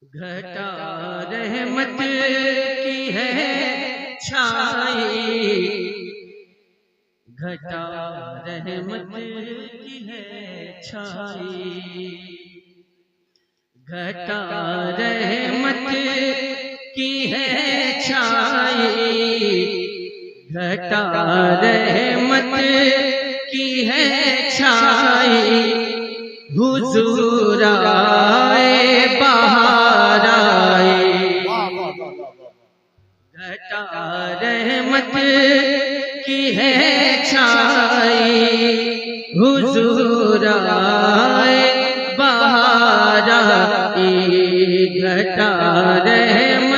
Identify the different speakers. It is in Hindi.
Speaker 1: घटा रहमत की है छाई, घटा रहमत की है छाई, घटा रहमत की है छाई, घटा रहमत की है छाई। हुजूर आए बहार आए, घटा रहमत की है छाई। हुजूर आए बहार आए, घटा रहमत